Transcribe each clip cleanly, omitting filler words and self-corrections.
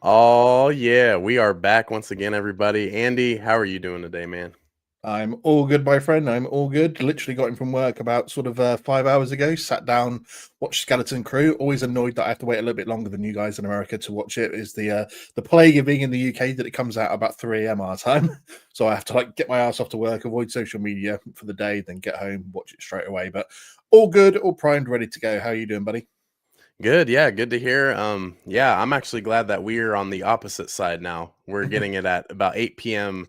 Oh, yeah. We are back once again, everybody. Andy, how are you doing today, man? I'm all good, my friend. I'm all good. Literally got in from work about 5 hours ago. Sat down, watched Skeleton Crew. Always annoyed that I have to wait a little bit longer than you guys in America to watch it. Is the plague of being in the UK that it comes out about 3 a.m. our time, so I have to get my ass off to work, avoid social media for the day, then get home, watch it straight away. But all good, all primed, ready to go. How are you doing, buddy? Good. Yeah, good to hear. Yeah, I'm actually glad that we're on the opposite side now. We're getting it at about 8 p.m.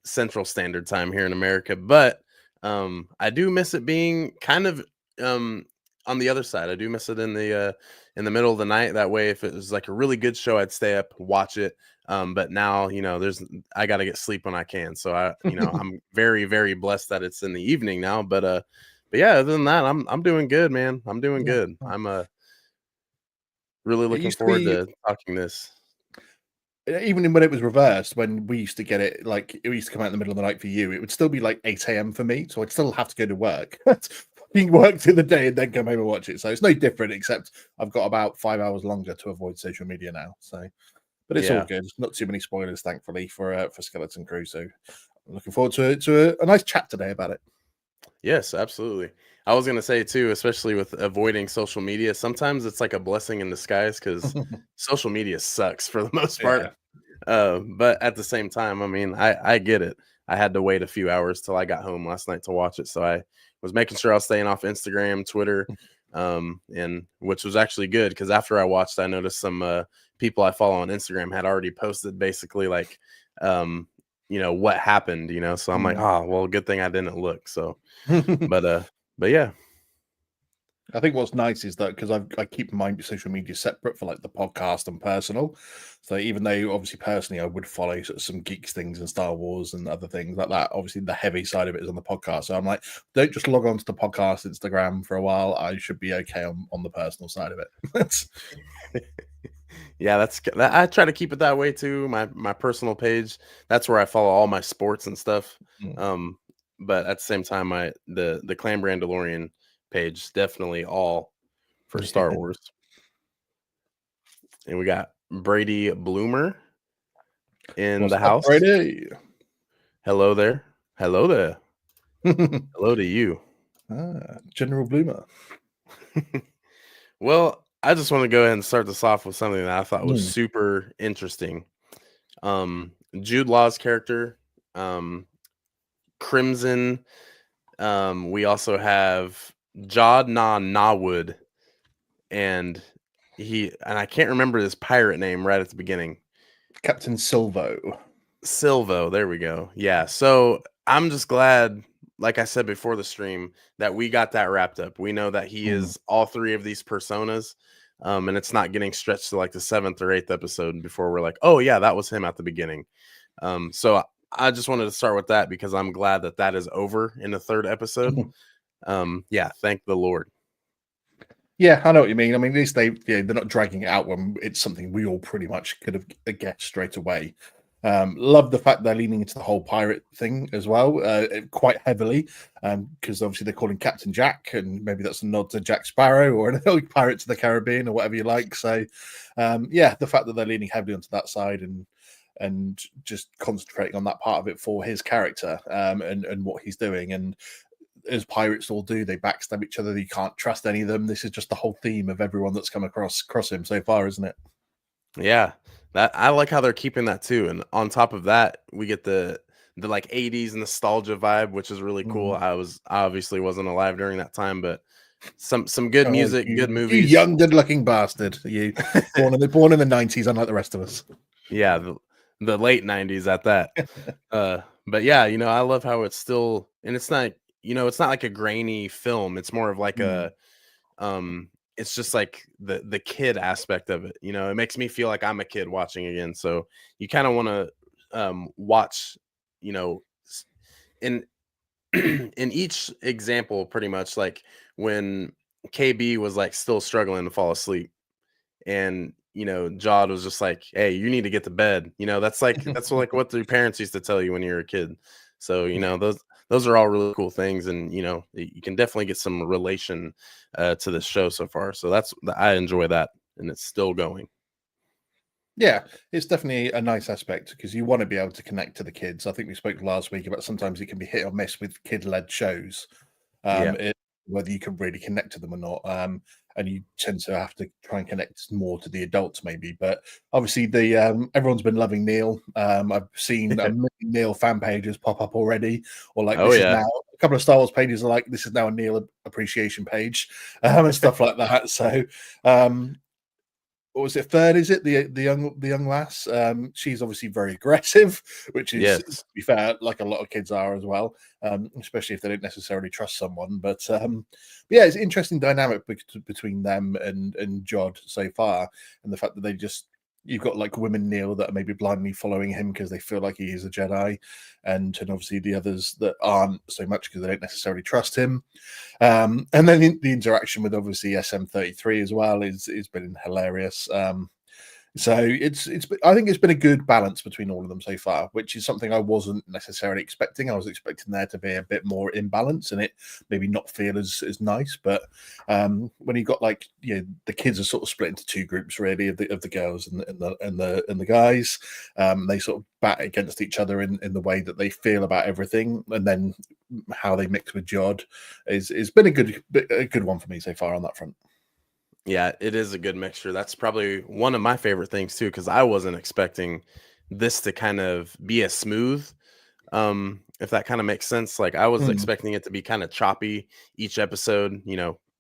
Central Standard Time here in America, but I do miss it being kind of um on the other side. I do miss it in the middle of the night. That way, if it was like a really good show, I'd stay up, watch it. But now, there's I got to get sleep when I can. So I'm very, very blessed that it's in the evening now. But yeah, other than that, I'm doing good, man. I'm doing Yeah, good. I'm nice. really It looking used to forward be to talking this. even when it was reversed, when we used to get it, like it used to come out in the middle of the night for you, it would still be like 8 a.m. for me. So I'd still have to go to work. Being worked in the day and then come home and watch it. So it's no different, except I've got about 5 hours longer to avoid social media now. So, but it's all Yeah. good. Not too many spoilers, thankfully, for Skeleton Crew. So I'm looking forward to a nice chat today about it. Yes, absolutely. I was gonna say too, especially with avoiding social media, sometimes it's like a blessing in disguise because social media sucks for the most part. Yeah. But at the same time, I mean, I get it. I had to wait a few hours till I got home last night to watch it, so I was making sure I was staying off Instagram, Twitter, and which was actually good because after I watched, I noticed some people I follow on Instagram had already posted basically like, um, what happened. So I'm like, Mm. oh, well, good thing I didn't look. So, but uh, but yeah, I think what's nice is that because I keep my social media separate for like the podcast and personal. So even though obviously personally I would follow sort of some geeks things and Star Wars and other things like that, obviously the heavy side of it is on the podcast. So I'm like, don't just log on to the podcast Instagram for a while. I should be okay on the personal side of it. yeah, I try to keep it that way too. My personal page, that's where I follow all my sports and stuff. Mm. Um, but at the same time, the Clan Brandolorian page definitely all for Star Yeah. Wars. And we got Brady Bloomer in What's the up, house. Brady? Hello there. Hello there. Hello to you. General Bloomer. Well, I just want to go ahead and start this off with something that I thought was Mm. super interesting. Jude Law's character, um, Crimson. We also have Jod Na Nawood, and I can't remember his pirate name right at the beginning. Captain Silvo. Silvo, there we go. Yeah. So I'm just glad, like I said before the stream, that we got that wrapped up. We know that he Mm. is all three of these personas. And it's not getting stretched to like the seventh or eighth episode before we're like, oh yeah, that was him at the beginning. So I just wanted to start with that because I'm glad that that is over in the third episode. Yeah, thank the Lord. Yeah, I know what you mean. I mean, at least they're not dragging it out when it's something we all pretty much could have guessed straight away. Love the fact they're leaning into the whole pirate thing as well, quite heavily, because obviously they're calling Captain Jack, and maybe that's a nod to Jack Sparrow or an old Pirates of the Caribbean or whatever you like. So, yeah, the fact that they're leaning heavily onto that side and just concentrating on that part of it for his character and what he's doing and as pirates all do, they backstab each other. You can't trust any of them. This is just the whole theme of everyone that's come across him so far, isn't it? Yeah, that I like how they're keeping that too. And on top of that, we get the like 80s nostalgia vibe, which is really cool. Mm. I obviously wasn't alive during that time, but some good Oh, music, good you movies. young, good-looking bastard! You born in the '90s, unlike the rest of us. Yeah, the late 90s at that. But yeah, I love how it's still, and it's not, it's not like a grainy film. It's more of like Mm. it's just like the kid aspect of it. It makes me feel like I'm a kid watching again. So you kind of want to watch, you know, in in each example, pretty much like when KB was like still struggling to fall asleep, and Jod was just like, "Hey, you need to get to bed." That's like what your parents used to tell you when you were a kid. So Yeah. those are all really cool things, and you can definitely get some relation to this show so far. So I enjoy that, and it's still going. Yeah, it's definitely a nice aspect because you want to be able to connect to the kids. I think we spoke last week about sometimes it can be hit or miss with kid-led shows, Yeah. it, whether you can really connect to them or not. And you tend to have to try and connect more to the adults, maybe. But obviously, the everyone's been loving Neil. I've seen a million Neil fan pages pop up already, or like Oh this is yeah. now a couple of Star Wars pages are like this is now a Neil appreciation page, and stuff like that. So um, what was it? Third, is it the young lass? She's obviously very aggressive, which is, to Yes. be fair, like a lot of kids are as well, especially if they don't necessarily trust someone. But yeah, it's an interesting dynamic between them and Jod so far, and the fact that you've got like women Neil that are maybe blindly following him because they feel like he is a Jedi, and obviously the others that aren't so much because they don't necessarily trust him. And then the interaction with obviously SM33 as well is been hilarious. So I think it's been a good balance between all of them so far, which is something I wasn't necessarily expecting. I was expecting there to be a bit more imbalance and it maybe not feel as nice. But when you got like the kids are sort of split into two groups really of the girls and the guys. They sort of bat against each other in the way that they feel about everything, and then how they mix with Jod is been a good one for me so far on that front. Yeah, it is a good mixture. That's probably one of my favorite things too, because I wasn't expecting this to kind of be as smooth. If that kind of makes sense. Like I was Mm, expecting it to be kind of choppy each episode,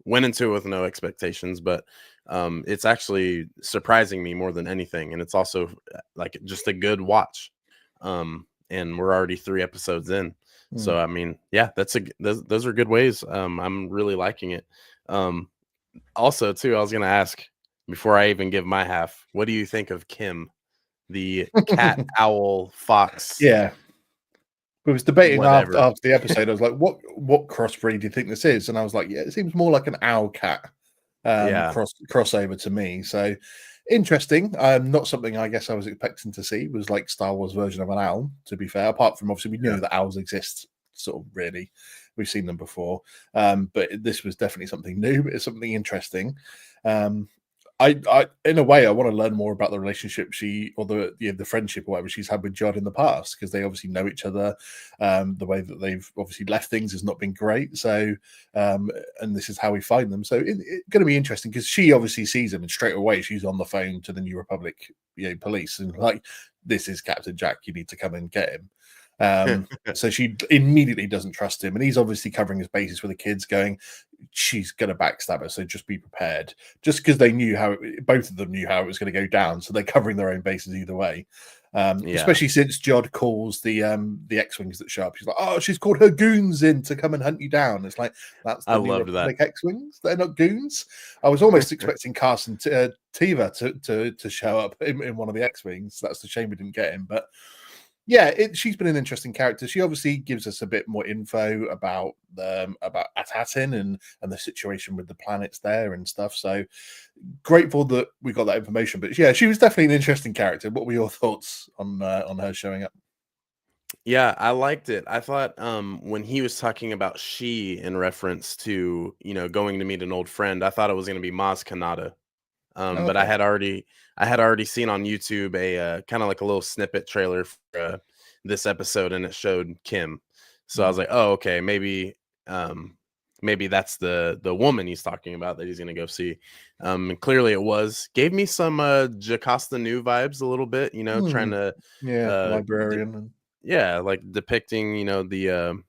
went into it with no expectations, but it's actually surprising me more than anything. And it's also like just a good watch. And we're already 3 episodes in. So mm. I mean, yeah, those are good ways. I'm really liking it. Um, Also, too, I was gonna ask before I even give my half, what do you think of Kim, the cat, owl, fox, Yeah. We was debating after whatever? after the episode. I was like, "What crossbreed do you think this is?" And I was like, "Yeah, it seems more like an owl cat Yeah, crossover to me." So interesting. Not something I guess I was expecting to see. Was like Star Wars version of an owl. To be fair, apart from obviously we yeah. knew that owls exist. Sort of really, we've seen them before. But this was definitely something new. It's something interesting. Um, in a way, I want to learn more about the relationship or the friendship or whatever she's had with Jod in the past because they obviously know each other. The way that they've obviously left things has not been great. So, and this is how we find them. So it's going to be interesting because she obviously sees him and straight away she's on the phone to the New Republic, police and like, this is Captain Jack. You need to come and get him. So she immediately doesn't trust him, and he's obviously covering his bases with the kids, going, "She's going to backstab us, so just be prepared." Just because they knew both of them knew how it was going to go down, so they're covering their own bases either way. Yeah, Especially since Jod calls the X-wings that show up. She's like, "Oh, she's called her goons in to come and hunt you down." It's like that's I the New loved that. Republic X-wings. They're not goons. I was almost expecting Carson Teva to show up in one of the X-wings. That's the shame we didn't get him, but yeah, she's been an interesting character. She obviously gives us a bit more info about Atatin and the situation with the planets there and stuff. So grateful that we got that information. But yeah, she was definitely an interesting character. What were your thoughts on her showing up? Yeah, I liked it. I thought when he was talking about she in reference to going to meet an old friend, I thought it was going to be Maz Kanata. But Okay. I had already seen on YouTube a kind of like a little snippet trailer for this episode, and it showed Kim. So I was Mm, like, oh, okay, um, maybe that's the woman he's talking about that he's gonna go see. And clearly it was. Gave me some Jocasta New vibes a little bit, trying mm, to yeah, uh, librarian. And, yeah, like depicting, the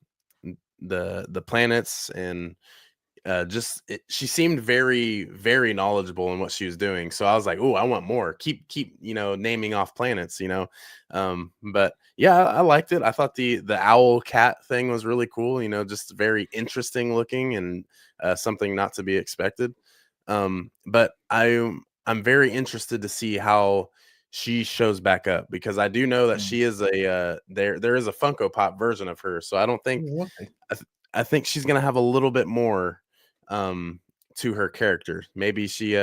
planets and she seemed very very knowledgeable in what she was doing, so I was like, oh, I want more. Keep naming off planets, but yeah, I liked it. I thought the owl cat thing was really cool, just very interesting looking and something not to be expected. But I'm very interested to see how she shows back up because I do know that mm, she is a there is a Funko Pop version of her, so I don't think oh, okay. I think she's gonna have a little bit more um to her character. Maybe she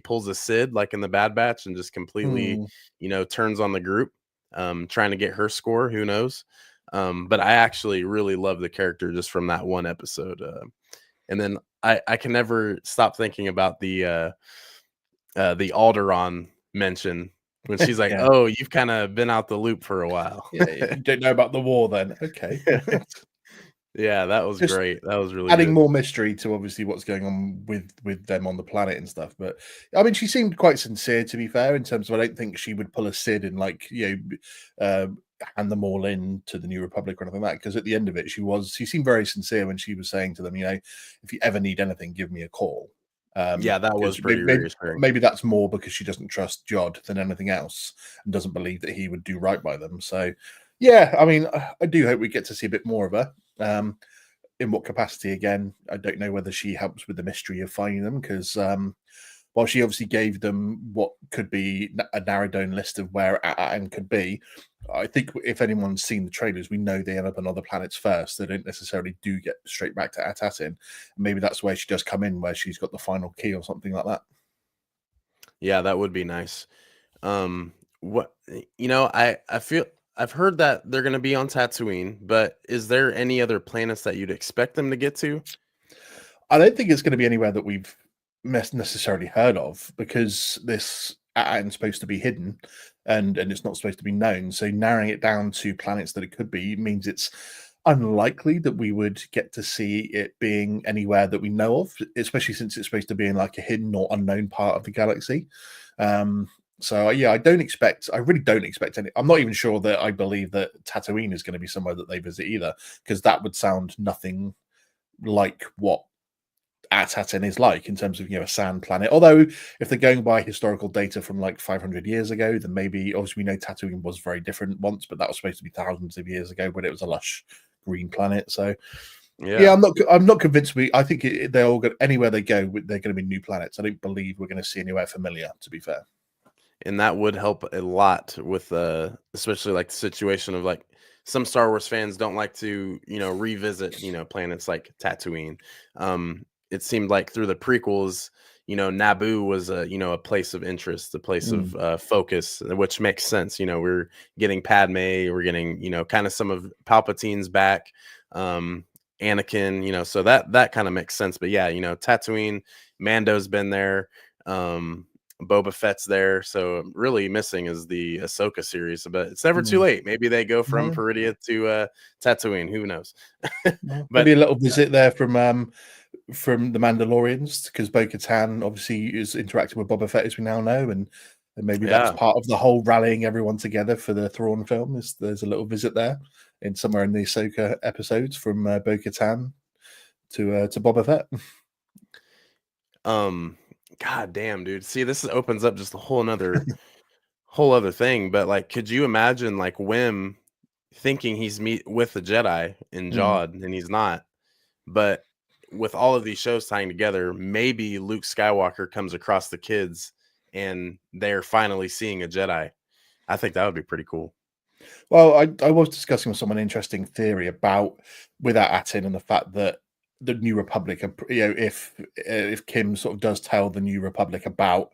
pulls a Sid like in the Bad Batch and just completely, Mm, turns on the group, trying to get her score. Who knows? But I actually really love the character just from that one episode. And then I can never stop thinking about the Alderaan mention when she's like, Yeah. "Oh, you've kind of been out the loop for a while." Yeah, you don't know about the war then. Okay. Yeah, that was Just great. That was really adding good. more mystery to obviously what's going on with them on the planet and stuff. But I mean, she seemed quite sincere, to be fair, in terms of I don't think she would pull a Sid and like hand them all in to the New Republic or anything like that. Because at the end of it, she seemed very sincere when she was saying to them, if you ever need anything, give me a call. Yeah, that was Because pretty reassuring. maybe that's more because she doesn't trust Jod than anything else and doesn't believe that he would do right by them. So, yeah, I mean, I do hope we get to see a bit more of her. In what capacity again, I don't know whether she helps with the mystery of finding them because while she obviously gave them what could be a narrowed down list of where Atten could be, I think if anyone's seen the trailers, we know they end up on other planets first. They don't necessarily do get straight back to Atatin. Maybe that's where she does come in, where she's got the final key or something like that. Yeah, that would be nice. What I feel I've heard that they're going to be on Tatooine, but is there any other planets that you'd expect them to get to? I don't think it's going to be anywhere that we've necessarily heard of because this Aten's supposed to be hidden and it's not supposed to be known. So narrowing it down to planets that it could be means it's unlikely that we would get to see it being anywhere that we know of, especially since it's supposed to be in like a hidden or unknown part of the galaxy. So yeah, I really don't expect any. I'm not even sure that I believe that Tatooine is going to be somewhere that they visit either, because that would sound nothing like what Atatin is like in terms of a sand planet. Although if they're going by historical data from like 500 years ago, then maybe obviously we know Tatooine was very different once, but that was supposed to be thousands of years ago when it was a lush green planet. So yeah, Yeah. I'm not convinced. They're all going anywhere they go. They're going to be new planets. I don't believe we're going to see anywhere familiar. To be fair. And that would help a lot with especially like the situation of like some Star Wars fans don't like to, revisit, planets like Tatooine. It seemed like through the prequels, Naboo was a place of interest, a place of focus, which makes sense. We're getting Padme, we're getting, kind of some of Palpatine's back, Anakin, so that kind of makes sense. But yeah, Tatooine, Mando's been there. Boba Fett's there, so really missing is the Ahsoka series, but it's never too late. Maybe they go from No, Peridia to Tatooine. Who knows? no. But Maybe a little visit there from the Mandalorians because Bo-Katan obviously is interacting with Boba Fett as we now know, and maybe that's yeah, part of the whole rallying everyone together for the Thrawn film. There's a little visit there in somewhere in the Ahsoka episodes from Bo-Katan to Boba Fett. God damn, dude. See, this opens up just a whole other thing. But like, could you imagine like Wim thinking he's meet with the Jedi in Mm. Jod, and he's not? But with all of these shows tying together, maybe Luke Skywalker comes across the kids and they're finally seeing a Jedi. I think that would be pretty cool. Well, I was discussing with someone an interesting theory about without Atin and the fact that the New Republic, if Kim sort of does tell the New Republic about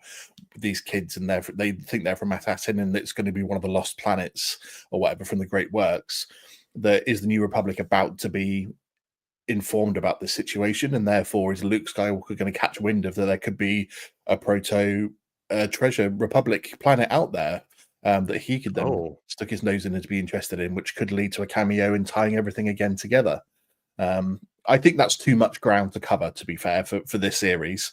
these kids and they think they're from Atin and it's going to be one of the lost planets or whatever from the Great Works, that is the New Republic about to be informed about this situation, and therefore is Luke Skywalker going to catch wind of that there could be a proto treasure Republic planet out there that he could then Oh, stick his nose in and to be interested in, which could lead to a cameo and tying everything again together. I think that's too much ground to cover, to be fair, for this series,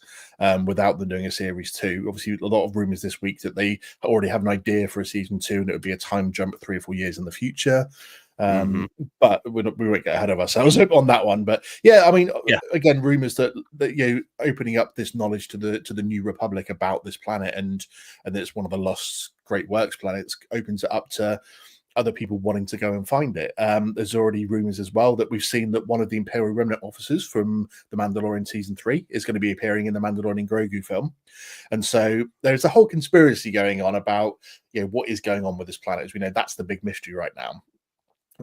without them doing a series two. Obviously, a lot of rumors this week that they already have an idea for a season two, and it would be a time jump 3 or 4 years in the future. mm-hmm. But we won't get ahead of ourselves on that one. But yeah, I mean, Yeah. again, rumors that opening up this knowledge to the New Republic about this planet and that it's one of the lost Great Works planets opens it up to other people wanting to go and find it. There's already rumors as well that we've seen that one of the Imperial Remnant officers from The Mandalorian season 3 is going to be appearing in the Mandalorian Grogu film. And so there's a whole conspiracy going on about what is going on with this planet. As we know, that's the big mystery right now.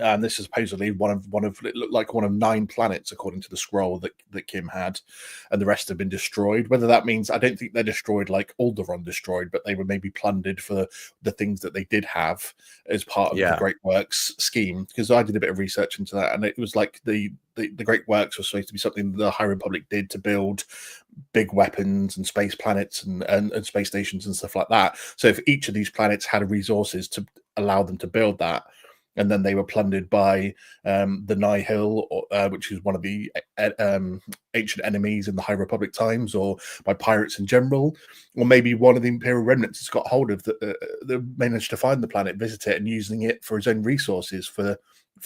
And this is supposedly one of it looked like one of 9 planets according to the scroll that Kim had, and the rest have been destroyed. Whether that means, I don't think they're destroyed like Alderaan destroyed, but they were maybe plundered for the things that they did have as part of the Yeah. Great Works scheme. Because I did a bit of research into that, and it was like the Great Works was supposed to be something the High Republic did to build big weapons and space planets and space stations and stuff like that. So if each of these planets had resources to allow them to build that, and then they were plundered by the Nihil, which is one of the ancient enemies in the High Republic times, or by pirates in general, or maybe one of the Imperial remnants has got hold of the managed to find the planet, visit it, and using it for his own resources for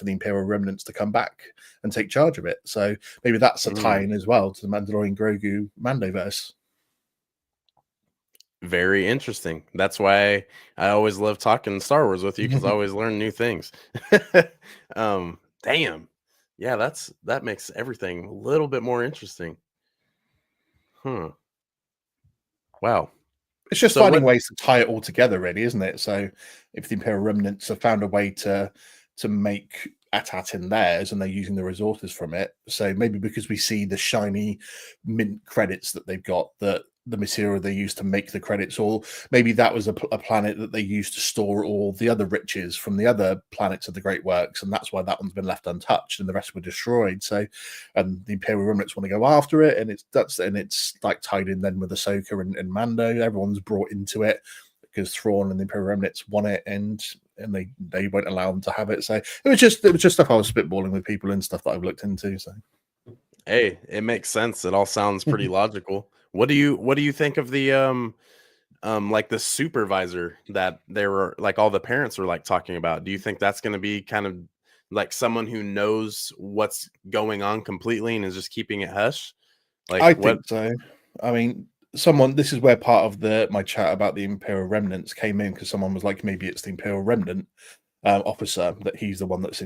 the Imperial remnants to come back and take charge of it. So maybe that's a tie-in as well to the Mandalorian Grogu Mandoverse. Very interesting. That's why I always love talking Star Wars with you, because I always learn new things. Damn. Yeah, that makes everything a little bit more interesting. Huh. Wow. It's just So finding what ways to tie it all together, really, isn't it? So if the Imperial remnants have found a way to make AT-AT in theirs, and they're using the resources from it, so maybe because we see the shiny mint credits that they've got, that the material they used to make the credits, or maybe that was a planet that they used to store all the other riches from the other planets of the Great Works, and that's why that one's been left untouched and the rest were destroyed. So, and the Imperial remnants want to go after it, and it's like tied in then with Ahsoka and Mando. Everyone's brought into it because Thrawn and the Imperial remnants want it, and they won't allow them to have it. So it was just stuff I was spitballing with people and stuff that I've looked into. So Hey, it makes sense. It all sounds pretty logical. What do you think of the like the supervisor that they were like all the parents were like talking about? Do you think that's going to be kind of like someone who knows what's going on completely and is just keeping it hush? Like I what? think so. I mean, this is where part of my chat about the Imperial remnants came in, because someone was like, maybe it's the Imperial remnant officer, that he's the one that's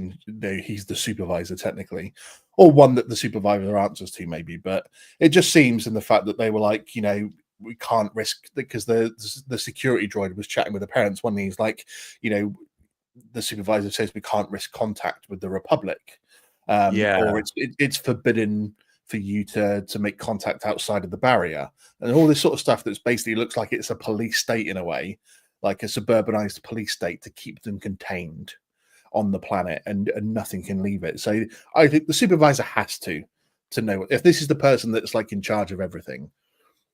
he's the supervisor technically, or one that the supervisor answers to, maybe. But it just seems in the fact that they were like, we can't risk, because the security droid was chatting with the parents one day. He's like, the supervisor says we can't risk contact with the Republic, or Yeah. it's forbidden for you to make contact outside of the barrier, and all this sort of stuff that's basically looks like it's a police state in a way, like a suburbanized police state to keep them contained on the planet, and nothing can leave it. So I think the supervisor has to know if this is the person that's like in charge of everything,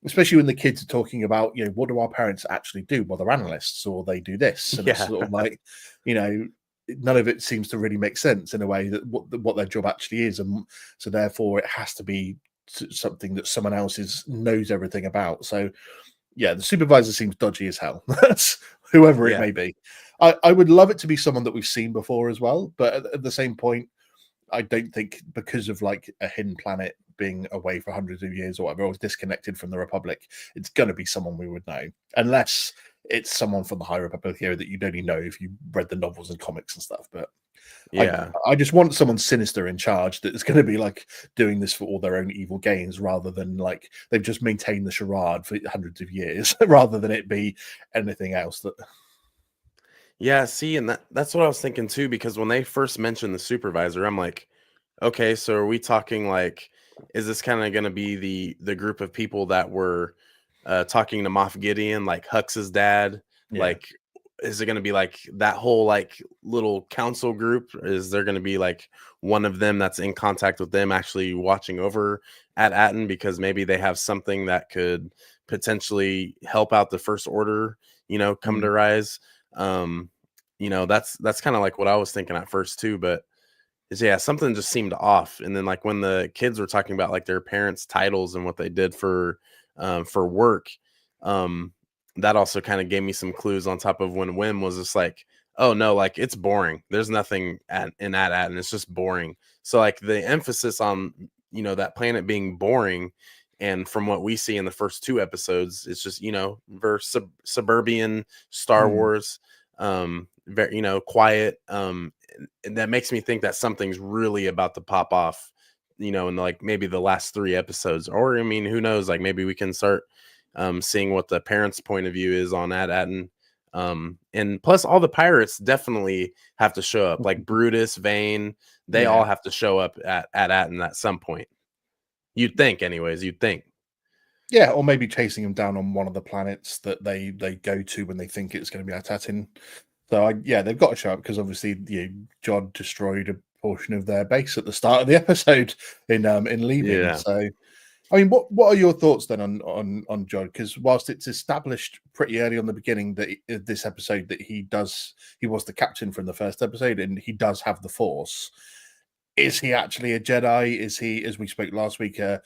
especially when the kids are talking about, what do our parents actually do? Well, they're analysts, or they do this, and it's Yeah. sort of like, none of it seems to really make sense in a way that what their job actually is, and so therefore it has to be something that someone else knows everything about. So yeah, the supervisor seems dodgy as hell. That's whoever it Yeah. may be. I would love it to be someone that we've seen before as well, but at the same point, I don't think, because of like a hidden planet being away for hundreds of years or whatever, or disconnected from the Republic, it's going to be someone we would know, unless it's someone from the High Republic here that you'd only know if you read the novels and comics and stuff. But Yeah. I just want someone sinister in charge that is going to be like doing this for all their own evil gains, rather than like they've just maintained the charade for hundreds of years, rather than it be anything else. That Yeah, see, and that's what I was thinking too, because when they first mentioned the supervisor, I'm like, okay, so are we talking like, is this kind of going to be the group of people that were talking to Moff Gideon, like Hux's dad? yeah, Like, is it going to be like that whole like little council group? Is there going to be like one of them that's in contact with them, actually watching over at Atten, because maybe they have something that could potentially help out the First Order, come to rise? Um, that's kind of like what I was thinking at first too, but yeah, something just seemed off. And then like when the kids were talking about like their parents' titles and what they did for work, um, that also kind of gave me some clues on top of when Wim was just like, oh no, like it's boring. There's nothing in that and it's just boring. So like the emphasis on that planet being boring, and from what we see in the first 2 episodes, it's just versus suburban Star Wars, very quiet, and that makes me think that something's really about to pop off, in like maybe the last 3 episodes. Or I mean, who knows, like maybe we can start seeing what the parents' point of view is on Atten, And plus all the pirates definitely have to show up, like Brutus, Vane, they all Yeah. have to show up at Atten at some point. You'd think, anyways. You'd think. Yeah, or maybe chasing him down on one of the planets that they go to when they think it's going to be Atatin. So yeah, they've got to show up because obviously Jod destroyed a portion of their base at the start of the episode in leaving. Yeah. So I mean, what are your thoughts then on Jod? Because whilst it's established pretty early on the beginning that this episode that he was the captain from the first episode and he does have the Force. Is he actually a Jedi? Is he, as we spoke last week, a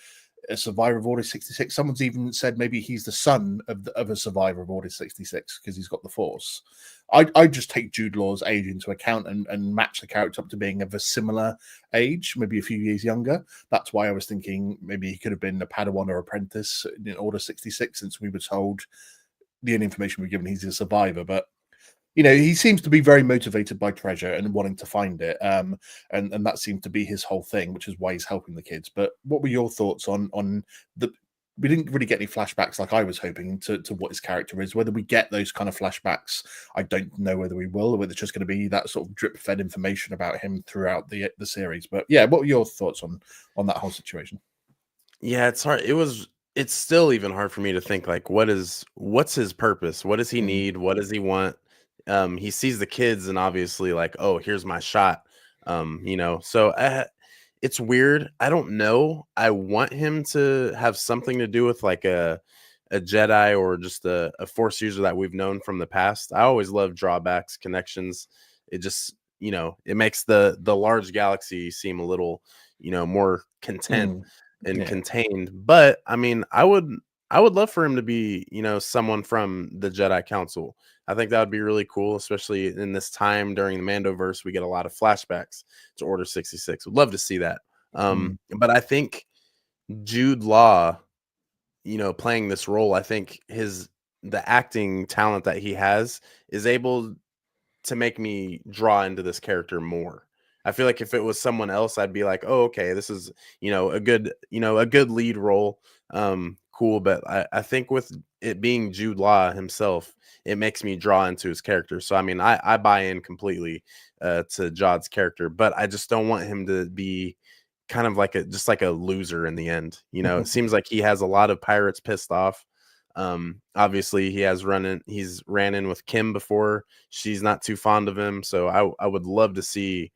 survivor of Order 66? Someone's even said maybe he's the son of a survivor of Order 66 because he's got the Force. I just take Jude Law's age into account and match the character up to being of a similar age, maybe a few years younger. That's why I was thinking maybe he could have been a Padawan or apprentice in Order 66, since we were told the only information we're given he's a survivor. But he seems to be very motivated by treasure and wanting to find it. And that seems to be his whole thing, which is why he's helping the kids. But what were your thoughts on the? We didn't really get any flashbacks like I was hoping to what his character is. Whether we get those kind of flashbacks, I don't know whether we will, or whether it's just going to be that sort of drip fed information about him throughout the series. But yeah, what were your thoughts on that whole situation? Yeah, it's hard. It's still even hard for me to think, like, what's his purpose? What does he need? What does he want? He sees the kids and obviously like, oh, here's my shot. So it's weird. I don't know. I want him to have something to do with like a Jedi or just a Force user that we've known from the past. I always love drawbacks, connections. It just, it makes the large galaxy seem a little, more content and contained. But I mean, I would love for him to be, someone from the Jedi Council. I think that would be really cool, especially in this time during the Mandoverse. We get a lot of flashbacks to Order 66. Would love to see that. But I think Jude Law, playing this role, I think the acting talent that he has is able to make me draw into this character more. I feel like if it was someone else, I'd be like, oh, okay, this is, a good lead role. Cool. But I think with it being Jude Law himself, it makes me draw into his character. So, I mean, I buy in completely to Jod's character, but I just don't want him to be kind of like just like a loser in the end. It seems like he has a lot of pirates pissed off. Obviously he's ran in with Kim before. She's not too fond of him. So I would love to see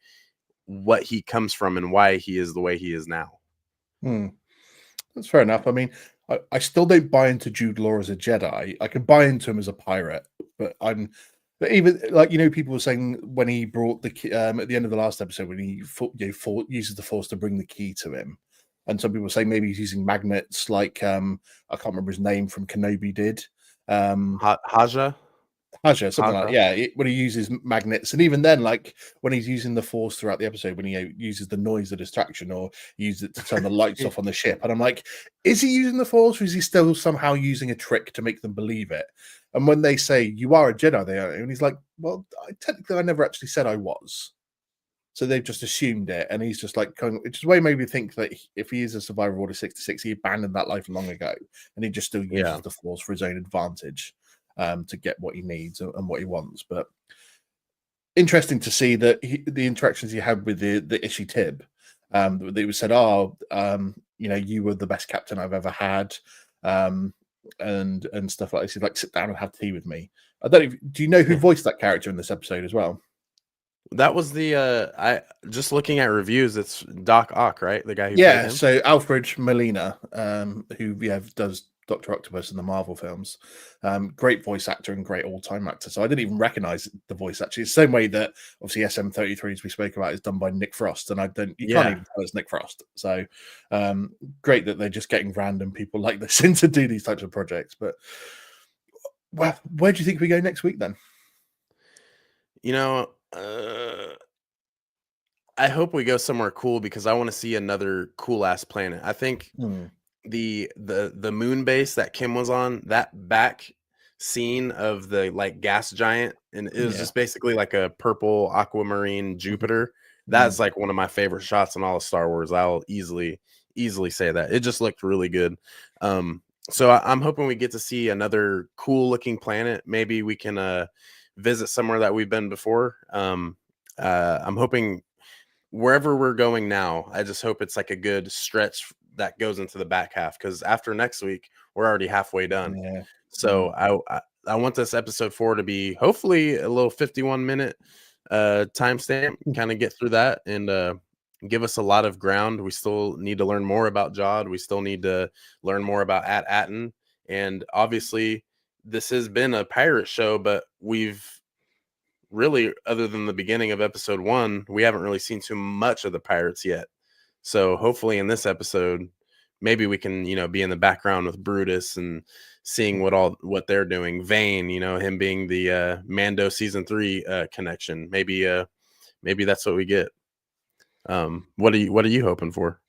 what he comes from and why he is the way he is now. That's fair enough. I mean, I still don't buy into Jude Law as a Jedi. I can buy into him as a pirate, but even like people were saying when he brought the key, at the end of the last episode when he uses the Force to bring the key to him, and some people say maybe he's using magnets like I can't remember his name from Kenobi did. Haja, something like that. Yeah, when he uses magnets, and even then, like when he's using the Force throughout the episode, when he uses the noise, the distraction, or uses it to turn the lights off on the ship, and I'm like, is he using the Force, or is he still somehow using a trick to make them believe it? And when they say you are a Jedi, they are, and he's like, well, technically, I never actually said I was. So they've just assumed it, and he's just like, which is way made me think that if he is a survivor of Order 66, he abandoned that life long ago, and he just still uses the Force for his own advantage. To get what he needs and what he wants. But interesting to see that the interactions he had with the Ishi Tib, they was said, you were the best captain I've ever had, and stuff like this. He'd like sit down and have tea with me. I don't know. Do you know who voiced that character in this episode as well? That was the I just looking at reviews. It's Doc Ock, right? The guy who played him? So Alfred Molina, who does Dr. Octopus in the Marvel films. Great voice actor and great all-time actor. So I didn't even recognize the voice actually. It's the same way that obviously SM33 as we spoke about is done by Nick Frost, and can't even tell it's Nick Frost. So great that they're just getting random people like this in to do these types of projects. But well, where do you think we go next week then? I hope we go somewhere cool because I want to see another cool ass planet. I think the moon base that Kim was on, that back scene of the like gas giant, and it was just basically like a purple aquamarine Jupiter. That's like one of my favorite shots in all of Star Wars. I'll easily say that. It just looked really good. So I'm hoping we get to see another cool looking planet. Maybe we can visit somewhere that we've been before. I'm hoping wherever we're going now, I just hope it's like a good stretch that goes into the back half, because after next week, we're already halfway done. Yeah. So I want this episode 4 to be hopefully a little 51-minute timestamp, kind of get through that and give us a lot of ground. We still need to learn more about Jod. We still need to learn more about Atten. And obviously, this has been a pirate show, but we've really, other than the beginning of episode 1, we haven't really seen too much of the pirates yet. So hopefully in this episode, maybe we can, be in the background with Brutus and seeing what they're doing. Vane, him being the Mando season 3 connection. Maybe that's what we get. What are you hoping for?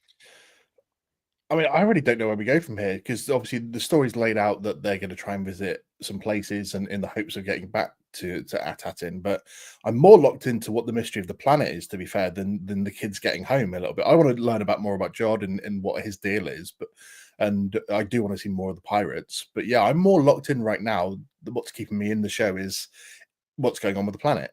I mean, I really don't know where we go from here, because obviously the story's laid out that they're going to try and visit some places and in the hopes of getting back to Atatin. But I'm more locked into what the mystery of the planet is, to be fair, than the kids getting home a little bit. I want to learn more about Jod and what his deal is, and I do want to see more of the pirates. But yeah, I'm more locked in right now. What's keeping me in the show is what's going on with the planet.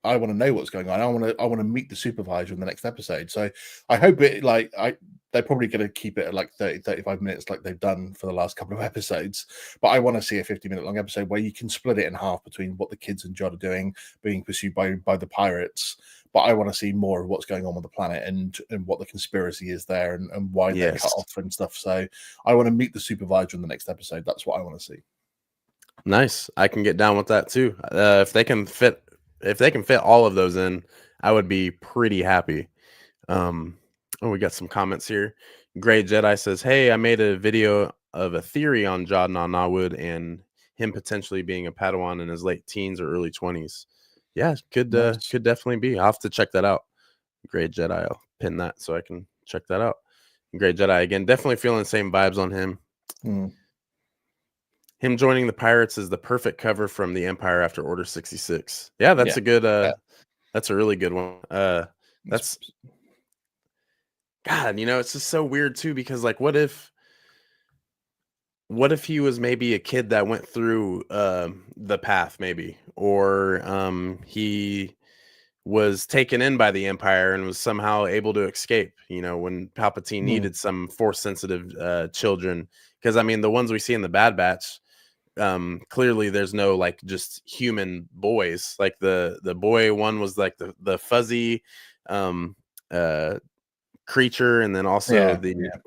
I want to know what's going on. I want to meet the supervisor in the next episode. So I hope they're probably going to keep it at like 30, 35 minutes like they've done for the last couple of episodes. But I want to see a 50-minute long episode where you can split it in half between what the kids and Jod are doing, being pursued by the pirates. But I want to see more of what's going on with the planet and what the conspiracy is there and why they're cut off and stuff. So I want to meet the supervisor in the next episode. That's what I want to see. Nice. I can get down with that too. If they can fit all of those in, I would be pretty happy. We got some comments here. Gray Jedi says, "Hey, I made a video of a theory on Jod Nawud and him potentially being a Padawan in his late teens or early 20s." Yeah, could definitely be. I'll have to check that out. Gray Jedi, I'll pin that so I can check that out. Gray Jedi, again, definitely feeling the same vibes on him. Him joining the pirates is the perfect cover from the Empire after Order 66. Yeah, that's a good that's a really good one. That's God, it's just so weird too, because like what if he was maybe a kid that went through the path, maybe, or he was taken in by the Empire and was somehow able to escape, when Palpatine needed some force sensitive children. Because I mean, the ones we see in the Bad Batch, clearly there's no like just human boys. Like the boy one was like the fuzzy creature, and then also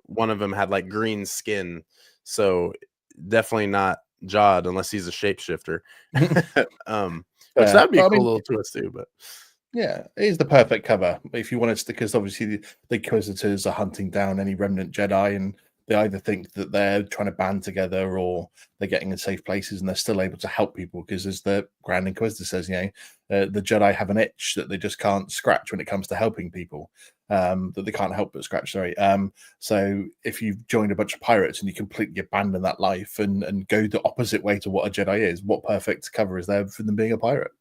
one of them had like green skin. So definitely not Jod unless he's a shapeshifter. Which that'd be a cool little twist too. But yeah, it is the perfect cover if you want to, because obviously the Inquisitors are hunting down any remnant Jedi, and they either think that they're trying to band together or they're getting in safe places and they're still able to help people, because as the Grand Inquisitor says, the Jedi have an itch that they just can't scratch when it comes to helping people, that they can't help but scratch, sorry. So if you've joined a bunch of pirates and you completely abandon that life and go the opposite way to what a Jedi is, what perfect cover is there for them being a pirate?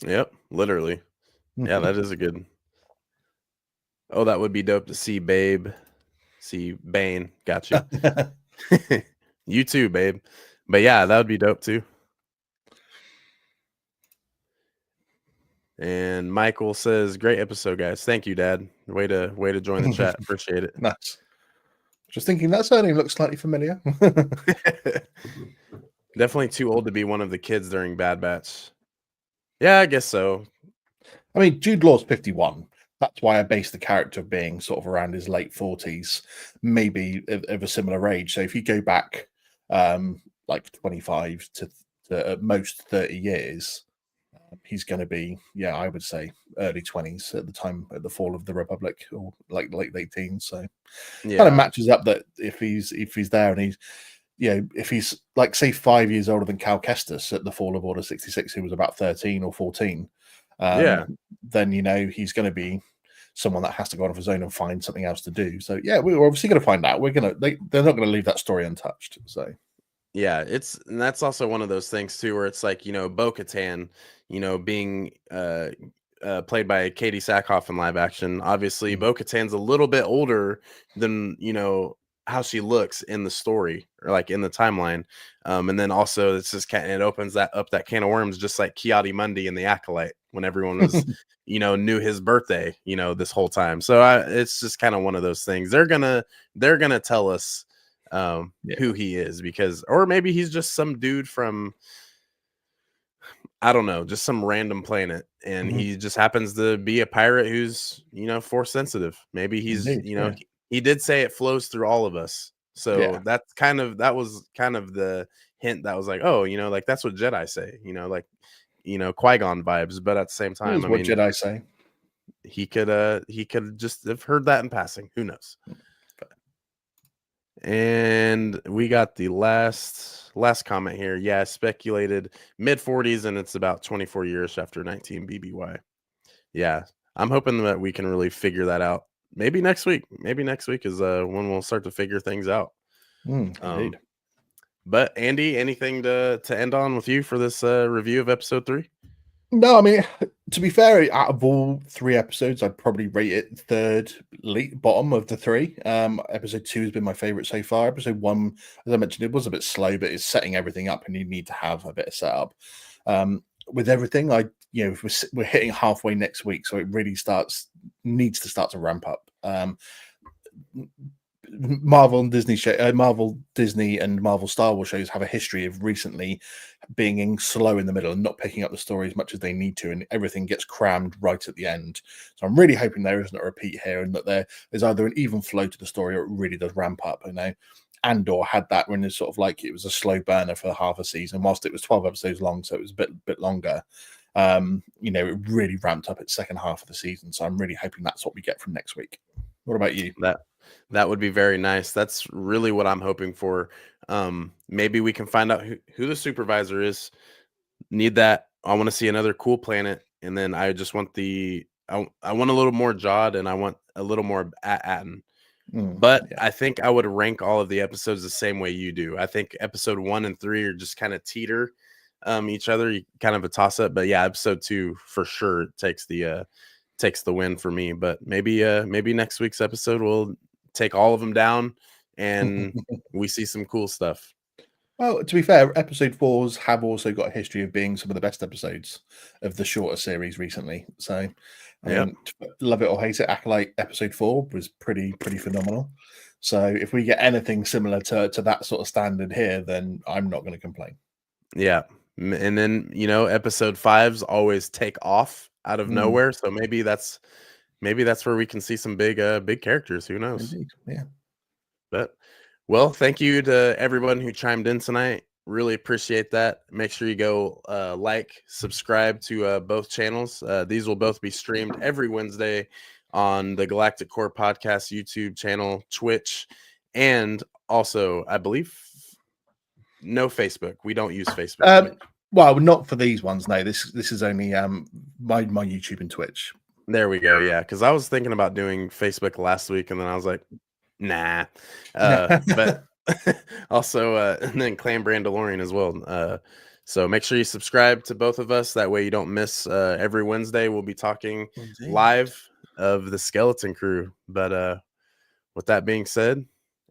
Yep, literally. Yeah, that is a good. Oh, that would be dope to see Bane. Got you. You too, babe. But yeah, that would be dope too. And Michael says, "Great episode, guys. Thank you, Dad. Way to join the chat. Appreciate it." Nice. Just thinking that surname looks slightly familiar. Definitely too old to be one of the kids during Bad Batch. Yeah, I guess so. I mean, Jude Law's 51. That's why I base the character being sort of around his late 40s, maybe of a similar age. So if you go back like 25 to at most 30 years, he's going to be, I would say early 20s at the time at the fall of the Republic, or like late teens. So kind of matches up that if he's there and he's, if he's like say 5 years older than Cal Kestis at the fall of Order 66, who was about 13 or 14, then he's going to be someone that has to go on his own and find something else to do. So we're obviously going to find out. They're not going to leave that story untouched. So yeah, and that's also one of those things too, where it's like, Bo-Katan, being played by Katie Sackhoff in live action. Obviously, Bo-Katan's a little bit older than how she looks in the story or like in the timeline. And then also it's just it opens that can of worms, just like Kiadi-Mundi in the Acolyte, when everyone was, knew his birthday, this whole time. So it's just kind of one of those things. They're gonna tell us who he is, because, or maybe he's just some dude from, I don't know, just some random planet, and he just happens to be a pirate who's, force sensitive. Maybe he's, Indeed, he did say it flows through all of us. So that was kind of the hint that was like, oh, like that's what Jedi say, like, Qui-Gon vibes. But at the same It time, is what Jedi say. he could just have heard that in passing. Who knows? And we got the last comment here. Yeah, speculated mid-40s, and it's about 24 years after 19 BBY. Yeah, I'm hoping that we can really figure that out. Maybe next week. Maybe next week is when we'll start to figure things out. Indeed. But Andy, anything to end on with you for this review of episode 3? No, I mean, to be fair, out of all 3 episodes, I'd probably rate it third bottom of the 3. Episode 2 has been my favorite so far. Episode 1, as I mentioned, it was a bit slow, but it's setting everything up, and you need to have a bit of setup. With everything, we're hitting halfway next week, so it really needs to start to ramp up. Marvel and Disney Marvel, Disney, and Marvel Star Wars shows have a history of recently being slow in the middle and not picking up the story as much as they need to, and everything gets crammed right at the end. So I'm really hoping there isn't a repeat here, and that there's either an even flow to the story, or it really does ramp up. Andor had that when it's sort of like it was a slow burner for half a season, whilst it was 12 episodes long, so it was a bit longer. It really ramped up its second half of the season. So I'm really hoping that's what we get from next week. What about you? That would be very nice. That's really what I'm hoping for. Maybe we can find out who the supervisor is. Need that. I want to see another cool planet, and then I just want I want a little more Jod, and I want a little more Atten. But I think I would rank all of the episodes the same way you do. I think episode 1 and 3 are just kind of teeter each other, kind of a toss up. But yeah, episode 2 for sure takes the win for me. But maybe next week's episode will take all of them down, and we see some cool stuff. Well, to be fair, episode 4s have also got a history of being some of the best episodes of the shorter series recently. So, I mean, love it or hate it, Acolyte episode 4 was pretty phenomenal. So, if we get anything similar to that sort of standard here, then I'm not going to complain. Yeah, and then episode 5s always take off out of nowhere. So maybe that's where we can see some big characters. Who knows? Indeed. Yeah. But well, thank you to everyone who chimed in tonight. Really appreciate that. Make sure you go subscribe to both channels. These will both be streamed every Wednesday on the Galactic Core Podcast YouTube channel, Twitch, and also, I believe, no Facebook. We don't use Facebook. Well, not for these ones. No, this is only my YouTube and Twitch. There we go. Yeah, because I was thinking about doing Facebook last week, and then I was like, nah. But also, and then Clan Brandolorian as well. So make sure you subscribe to both of us. That way you don't miss every Wednesday. We'll be talking live of the Skeleton Crew. But with that being said,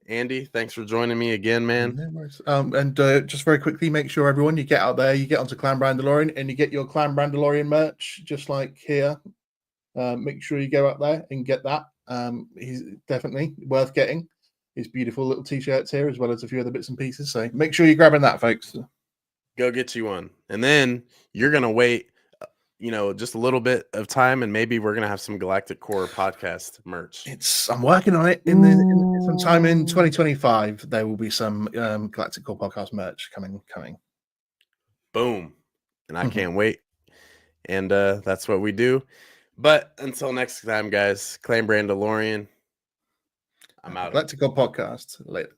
Andy, thanks for joining me again, man. No worries. And just very quickly, make sure everyone, you get out there, you get onto Clan Brandolorian, and you get your Clan Brandolorian merch, just like here. Make sure you go out there and get that. He's definitely worth getting. His beautiful little t-shirts here, as well as a few other bits and pieces. So make sure you're grabbing that, folks. Go get you one. And then you're going to wait, just a little bit of time, and maybe we're going to have some Galactic Core podcast merch. I'm working on it. Sometime in 2025, there will be some Galactic Core podcast merch coming. Boom. And I can't wait. And that's what we do. But until next time, guys, Clan Brandolorian, I'm out. Galactic Core podcast. Later.